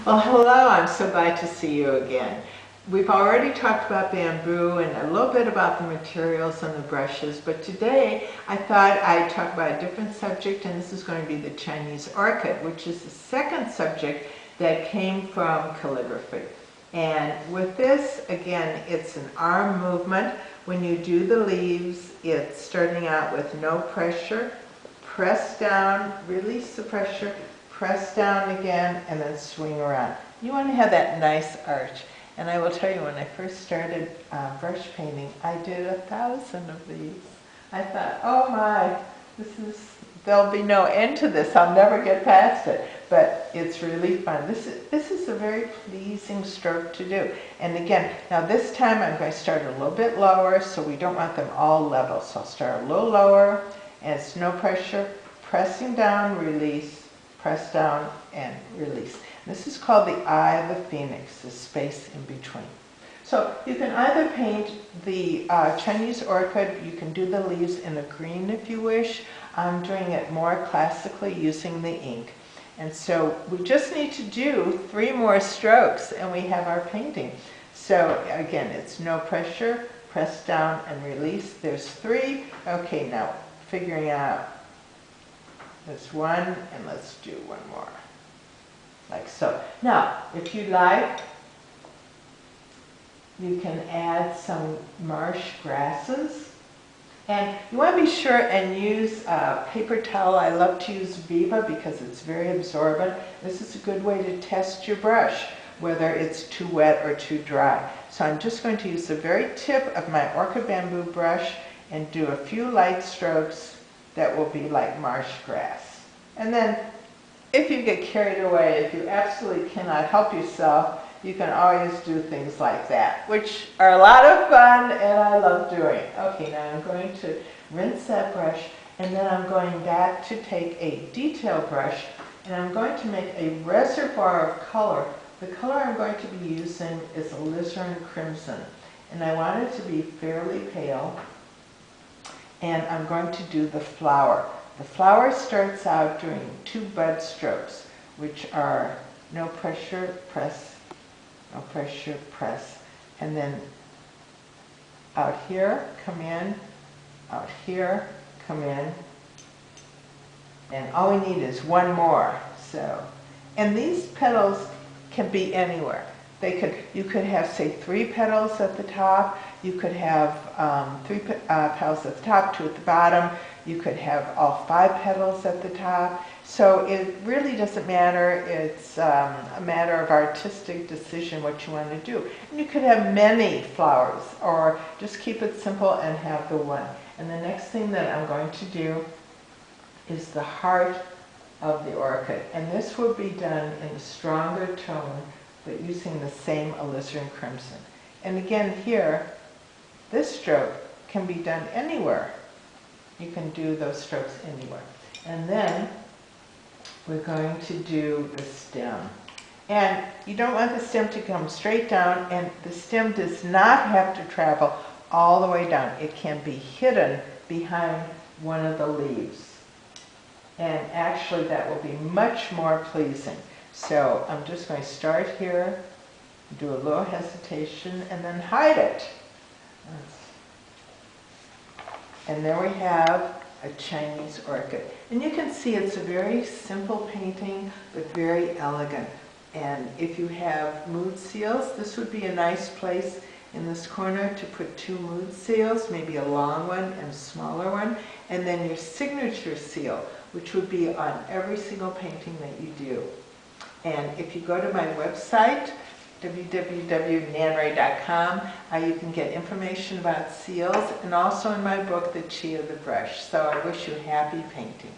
Well, hello, I'm so glad to see you again. We've already talked about bamboo and a little bit about the materials and the brushes, but today I thought I'd talk about a different subject, and this is going to be the Chinese orchid, which is the second subject that came from calligraphy. And with this, again, it's an arm movement. When you do the leaves, it's starting out with no pressure, press down, release the pressure, press down again, and then swing around. You want to have that nice arch. And I will tell you, when I first started brush painting, I did 1,000 of these. I thought, oh my, there'll be no end to this. I'll never get past it. But it's really fun. This is a very pleasing stroke to do. And again, now this time I'm going to start a little bit lower, so we don't want them all level. So I'll start a little lower, and it's no pressure, pressing down, release, press down and release. This is called the eye of the phoenix, the space in between. So you can either paint the Chinese orchid, you can do the leaves in a green if you wish. I'm doing it more classically using the ink. And so we just need to do 3 more strokes and we have our painting. So again, it's no pressure, press down and release. There's 3. Okay, now figuring out. There's 1, and let's do 1 more, like so. Now, if you like, you can add some marsh grasses. And you want to be sure and use paper towel. I love to use Viva because it's very absorbent. This is a good way to test your brush, whether it's too wet or too dry. So I'm just going to use the very tip of my orchid bamboo brush and do a few light strokes that will be like marsh grass. And then if you get carried away, if you absolutely cannot help yourself, you can always do things like that, which are a lot of fun and I love doing. Okay, now I'm going to rinse that brush, and then I'm going back to take a detail brush and I'm going to make a reservoir of color. The color I'm going to be using is alizarin crimson, and I want it to be fairly pale. And I'm going to do the flower. The flower starts out doing 2 bud strokes, which are no pressure, press, no pressure, press. And then out here, come in, out here, come in. And all we need is 1 more. So, and these petals can be anywhere. You could have, say, 3 petals at the top. You could have 3 petals at the top, 2 at the bottom. You could have all 5 petals at the top. So it really doesn't matter. It's a matter of artistic decision what you want to do. And you could have many flowers, or just keep it simple and have the 1. And the next thing that I'm going to do is the heart of the orchid. And this will be done in a stronger tone, but using the same alizarin crimson. And again here, this stroke can be done anywhere. You can do those strokes anywhere. And then we're going to do the stem. And you don't want the stem to come straight down, and the stem does not have to travel all the way down. It can be hidden behind one of the leaves. And actually that will be much more pleasing. So I'm just going to start here, do a little hesitation, and then hide it. And there we have a Chinese orchid. And you can see it's a very simple painting, but very elegant. And if you have mood seals, this would be a nice place in this corner to put 2 mood seals, maybe a long one and a smaller one, and then your signature seal, which would be on every single painting that you do. And if you go to my website, www.nanray.com, you can get information about seals, and also in my book, The Chi of the Brush. So I wish you happy painting.